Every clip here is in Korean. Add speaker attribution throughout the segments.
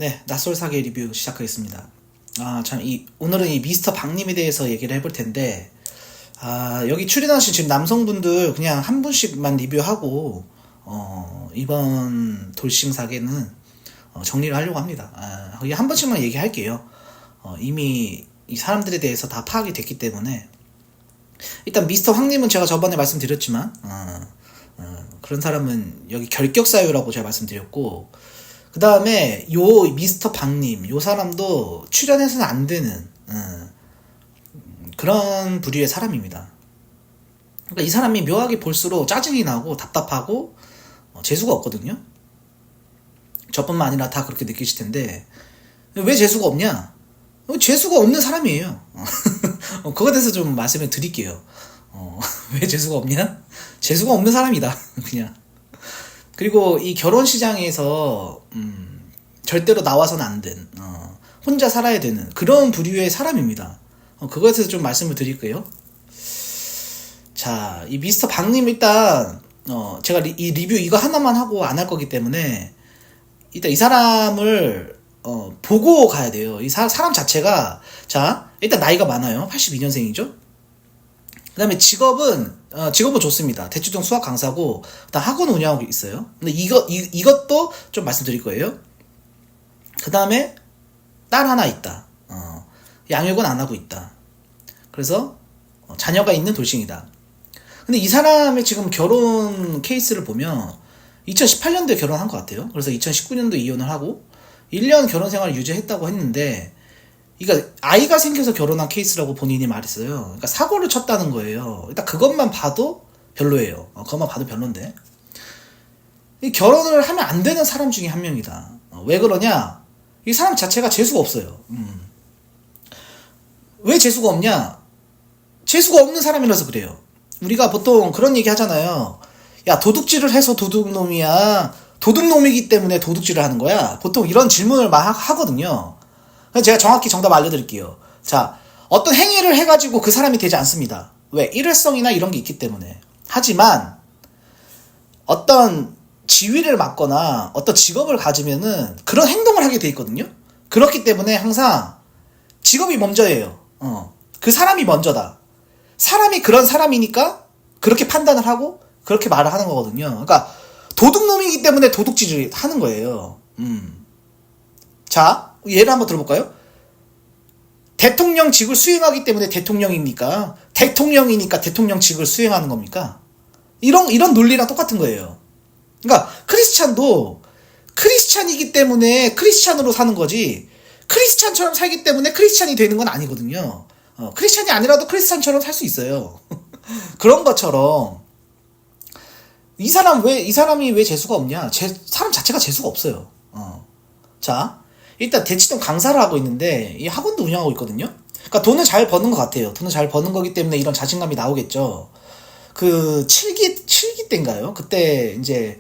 Speaker 1: 네, 낯설 사계 리뷰 시작하겠습니다. 오늘은 이 미스터 박님에 대해서 얘기를 해볼 텐데, 여기 출연하신 지금 남성분들 그냥 한 분씩만 리뷰하고, 이번 돌싱 사계는 정리를 하려고 합니다. 거기 한 번씩만 얘기할게요. 이미 이 사람들에 대해서 다 파악이 됐기 때문에, 일단 미스터 황님은 제가 저번에 말씀드렸지만, 그런 사람은 여기 결격사유라고 제가 말씀드렸고, 그 다음에 요 미스터 박님, 요 사람도 출연해서는 안 되는 그런 부류의 사람입니다. 그러니까 이 사람이 묘하게 볼수록 짜증이 나고 답답하고 재수가 없거든요. 저뿐만 아니라 다 그렇게 느끼실 텐데, 왜 재수가 없냐? 재수가 없는 사람이에요. 그거에 대해서 좀 말씀을 드릴게요. 왜 재수가 없냐? 재수가 없는 사람이다. 그냥. 그리고 이 결혼 시장에서 절대로 나와서는 안 된, 혼자 살아야 되는 그런 부류의 사람입니다. 그거에 대해서 좀 말씀을 드릴게요. 자, 이 미스터 박님 일단 제가 이 리뷰 이거 하나만 하고 안 할 거기 때문에 일단 이 사람을 보고 가야 돼요. 이 사람 자체가, 자, 일단 나이가 많아요. 82년생이죠. 그 다음에 직업은 좋습니다. 대치동 수학 강사고, 일단 학원 운영하고 있어요. 근데 이것도 좀 말씀드릴 거예요. 그 다음에 딸 하나 있다. 양육은 안 하고 있다. 그래서 자녀가 있는 돌싱이다. 근데 이 사람의 지금 결혼 케이스를 보면 2018년도에 결혼한 것 같아요. 그래서 2019년도에 이혼을 하고 1년 결혼 생활을 유지했다고 했는데, 그러니까 아이가 생겨서 결혼한 케이스라고 본인이 말했어요. 그러니까 사고를 쳤다는 거예요. 일단 그것만 봐도 별로예요. 그것만 봐도 별론데, 이 결혼을 하면 안 되는 사람 중에 한 명이다. 왜 그러냐? 이 사람 자체가 재수가 없어요. 왜 재수가 없냐? 재수가 없는 사람이라서 그래요. 우리가 보통 그런 얘기 하잖아요. 야, 도둑질을 해서 도둑놈이야. 도둑놈이기 때문에 도둑질을 하는 거야. 보통 이런 질문을 막 하거든요. 제가 정확히 정답 알려드릴게요. 자, 어떤 행위를 해가지고 그 사람이 되지 않습니다. 왜? 일회성이나 이런 게 있기 때문에. 하지만 어떤 지위를 맡거나 어떤 직업을 가지면은 그런 행동을 하게 돼 있거든요. 그렇기 때문에 항상 직업이 먼저예요. 그 사람이 먼저다. 사람이 그런 사람이니까 그렇게 판단을 하고 그렇게 말을 하는 거거든요. 그러니까 도둑놈이기 때문에 도둑질을 하는 거예요. 자, 예를 한번 들어볼까요? 대통령직을 수행하기 때문에 대통령이니까 대통령직을 수행하는 겁니까? 이런 논리랑 똑같은 거예요. 그러니까 크리스찬도 크리스찬이기 때문에 크리스찬으로 사는 거지, 크리스찬처럼 살기 때문에 크리스찬이 되는 건 아니거든요. 크리스찬이 아니라도 크리스찬처럼 살 수 있어요. 그런 것처럼 이 사람이 왜 재수가 없냐? 사람 자체가 재수가 없어요. 자, 일단 대치동 강사를 하고 있는데 이 학원도 운영하고 있거든요. 그러니까 돈을 잘 버는 것 같아요. 돈을 잘 버는 거기 때문에 이런 자신감이 나오겠죠. 그 7기 때인가요? 그때 이제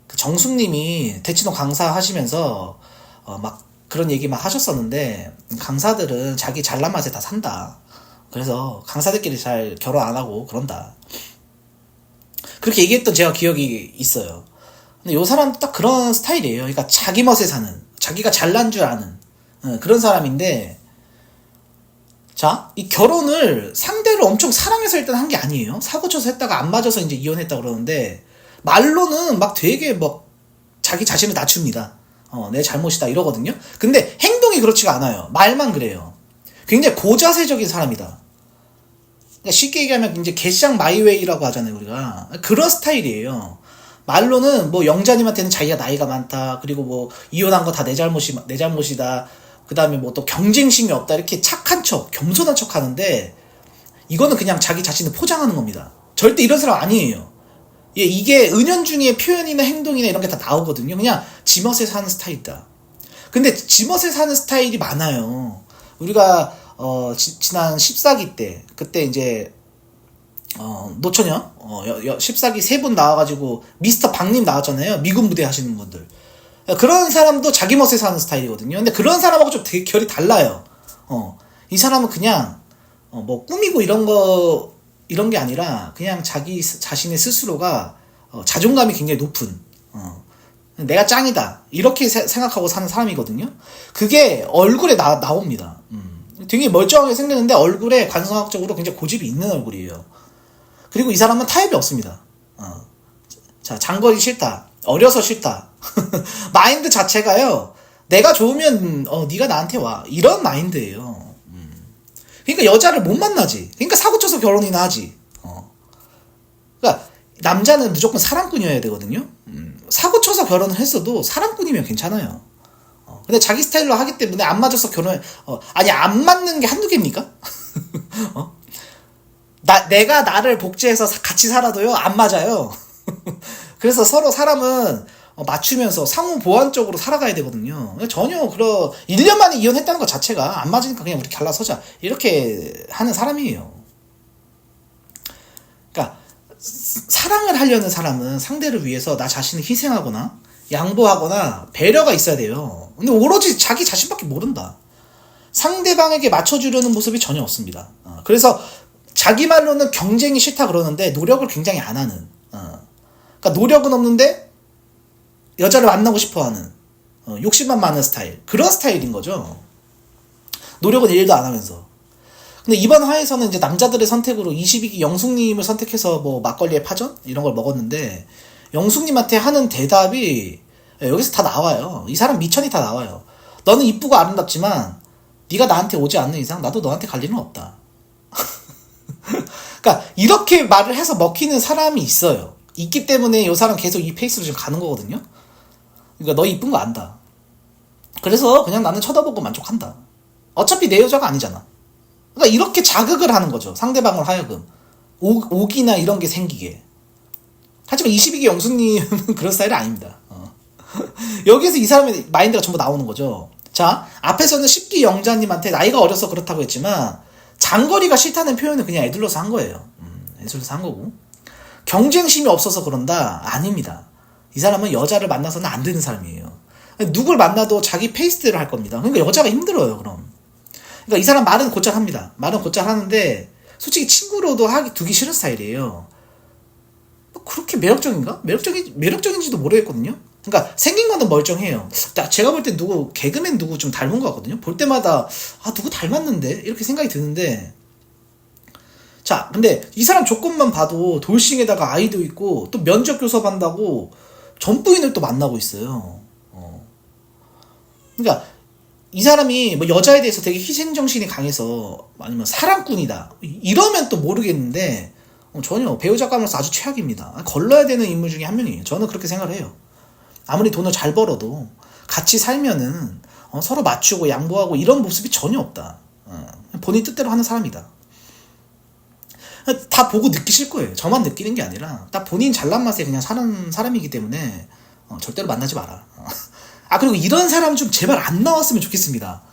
Speaker 1: 그 정숙님이 대치동 강사 하시면서 막 그런 얘기 막 하셨었는데, 강사들은 자기 잘난 맛에 다 산다. 그래서 강사들끼리 잘 결혼 안 하고 그런다. 그렇게 얘기했던 제가 기억이 있어요. 근데 요 사람도 딱 그런 스타일이에요. 그러니까 자기 멋에 사는, 자기가 잘난 줄 아는 그런 사람인데, 자, 이 결혼을 상대를 엄청 사랑해서 일단 한 게 아니에요. 사고쳐서 했다가 안 맞아서 이제 이혼했다 그러는데, 말로는 막 되게 막 자기 자신을 낮춥니다. 내 잘못이다 이러거든요. 근데 행동이 그렇지가 않아요. 말만 그래요. 굉장히 고자세적인 사람이다. 그러니까 쉽게 얘기하면 이제 개쌍 마이웨이라고 하잖아요, 우리가. 그런 스타일이에요. 말로는 뭐 영자님한테는 자기가 나이가 많다, 그리고 뭐 이혼한 거 다 내 잘못이다, 그 다음에 뭐 또 경쟁심이 없다, 이렇게 착한 척, 겸손한 척 하는데, 이거는 그냥 자기 자신을 포장하는 겁니다. 절대 이런 사람 아니에요. 예, 이게 은연중에 표현이나 행동이나 이런 게 다 나오거든요. 그냥 지멋에 사는 스타일이다. 근데 지멋에 사는 스타일이 많아요. 우리가 지난 14기 때, 그때 이제 노처녀 14기 3분 나와가지고 미스터 박님 나왔잖아요. 미군 부대 하시는 분들. 그런 사람도 자기 멋에 사는 스타일이거든요. 근데 그런 사람하고 좀 되게 결이 달라요. 이 사람은 그냥 뭐 꾸미고 이런 게 아니라 그냥 자기 자신의 스스로가 자존감이 굉장히 높은, 내가 짱이다. 이렇게 생각하고 사는 사람이거든요. 그게 얼굴에 나옵니다. 되게 멀쩡하게 생겼는데 얼굴에 관성학적으로 굉장히 고집이 있는 얼굴이에요. 그리고 이 사람은 타협이 없습니다. 자, 장거리 싫다. 어려서 싫다. 마인드 자체가요. 내가 좋으면 네가 나한테 와. 이런 마인드예요. 그러니까 여자를 못 만나지. 그러니까 사고쳐서 결혼이나 하지. 그러니까 남자는 무조건 사랑꾼이어야 되거든요. 사고쳐서 결혼을 했어도 사랑꾼이면 괜찮아요. 근데 자기 스타일로 하기 때문에 안 맞아서 아니 안 맞는 게 한두 개입니까? 내가 나를 복제해서 같이 살아도요 안 맞아요. 그래서 서로 사람은 맞추면서 상호 보완적으로 살아가야 되거든요. 전혀 1년 만에 이혼했다는 것 자체가 안 맞으니까 그냥 우리 갈라서자 이렇게 하는 사람이에요. 그러니까 사랑을 하려는 사람은 상대를 위해서 나 자신을 희생하거나 양보하거나 배려가 있어야 돼요. 근데 오로지 자기 자신밖에 모른다. 상대방에게 맞춰주려는 모습이 전혀 없습니다. 그래서 자기 말로는 경쟁이 싫다 그러는데 노력을 굉장히 안 하는. 그러니까 노력은 없는데 여자를 만나고 싶어하는 욕심만 많은 스타일. 그런 스타일인 거죠. 노력은 일도 안 하면서. 근데 이번 화에서는 이제 남자들의 선택으로 22기 영숙님을 선택해서 뭐 막걸리에 파전 이런 걸 먹었는데 영숙님한테 하는 대답이 여기서 다 나와요. 이 사람 미천이 다 나와요. 너는 이쁘고 아름답지만 네가 나한테 오지 않는 이상 나도 너한테 갈 일은 없다. 그러니까 이렇게 말을 해서 먹히는 사람이 있어요. 있기 때문에 이 사람 계속 이 페이스로 지금 가는 거거든요. 그러니까 너 이쁜 거 안다. 그래서 그냥 나는 쳐다보고 만족한다. 어차피 내 여자가 아니잖아. 그러니까 이렇게 자극을 하는 거죠. 상대방을 하여금 오기나 이런 게 생기게. 하지만 22기 영수님은 그런 스타일이 아닙니다. 여기에서 이 사람의 마인드가 전부 나오는 거죠. 자, 앞에서는 10기 영자님한테 나이가 어려서 그렇다고 했지만 장거리가 싫다는 표현은 그냥 애들러서 한 거예요. 애들러서 한 거고. 경쟁심이 없어서 그런다? 아닙니다. 이 사람은 여자를 만나서는 안 되는 사람이에요. 누굴 만나도 자기 페이스대로 할 겁니다. 그러니까 여자가 힘들어요, 그럼. 그러니까 이 사람 말은 곧잘 합니다. 말은 곧잘 하는데 솔직히 친구로도 두기 싫은 스타일이에요. 그렇게 매력적인가? 매력적인지도 모르겠거든요. 그러니까 생긴 거는 멀쩡해요. 제가 볼 때 개그맨 누구 좀 닮은 것 같거든요. 볼 때마다 누구 닮았는데 이렇게 생각이 드는데, 자, 근데 이 사람 조건만 봐도 돌싱에다가 아이도 있고 또 면접 교섭한다고 전부인을 또 만나고 있어요. 그러니까 이 사람이 뭐 여자에 대해서 되게 희생정신이 강해서 아니면 사랑꾼이다 이러면 또 모르겠는데 전혀 배우작감으로서 아주 최악입니다. 걸러야 되는 인물 중에 한 명이에요. 저는 그렇게 생각을 해요. 아무리 돈을 잘 벌어도 같이 살면은 서로 맞추고 양보하고 이런 모습이 전혀 없다. 본인 뜻대로 하는 사람이다. 다 보고 느끼실 거예요. 저만 느끼는 게 아니라 다 본인 잘난 맛에 그냥 사는 사람이기 때문에 절대로 만나지 마라. 그리고 이런 사람 좀 제발 안 나왔으면 좋겠습니다.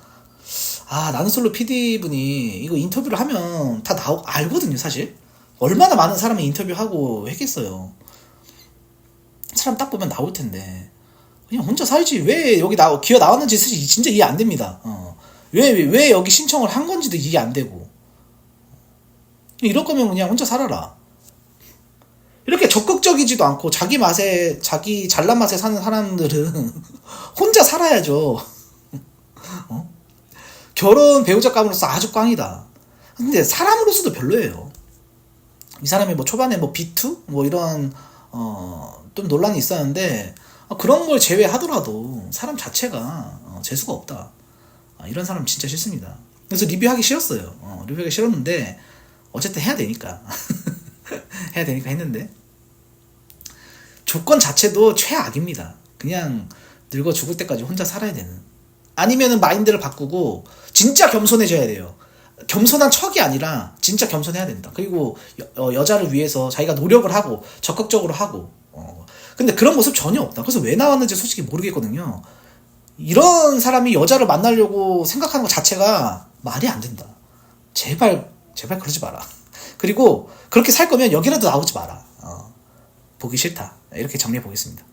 Speaker 1: 나는 솔로 PD분이 이거 인터뷰를 하면 다 알거든요, 사실. 얼마나 많은 사람이 인터뷰하고 했겠어요. 사람 딱 보면 나올 텐데. 그냥 혼자 살지. 왜 여기 기어 나왔는지 사실 진짜 이해 안 됩니다. 왜 여기 신청을 한 건지도 이해 안 되고. 이럴 거면 그냥 혼자 살아라. 이렇게 적극적이지도 않고 자기 잘난 맛에 사는 사람들은 혼자 살아야죠. 결혼 배우작감으로서 아주 꽝이다. 근데 사람으로서도 별로예요. 이 사람이 뭐 초반에 뭐 B2? 뭐 이런 좀 논란이 있었는데 그런 걸 제외하더라도 사람 자체가 재수가 없다. 이런 사람 진짜 싫습니다. 그래서 리뷰하기 싫었어요. 리뷰하기 싫었는데 어쨌든 해야 되니까 해야 되니까 했는데 조건 자체도 최악입니다. 그냥 늙어 죽을 때까지 혼자 살아야 되는. 아니면은 마인드를 바꾸고 진짜 겸손해져야 돼요. 겸손한 척이 아니라 진짜 겸손해야 된다. 그리고 여자를 위해서 자기가 노력을 하고 적극적으로 하고. 근데 그런 모습 전혀 없다. 그래서 왜 나왔는지 솔직히 모르겠거든요. 이런 사람이 여자를 만나려고 생각하는 것 자체가 말이 안 된다. 제발 그러지 마라. 그리고 그렇게 살 거면 여기라도 나오지 마라. 보기 싫다. 이렇게 정리해 보겠습니다.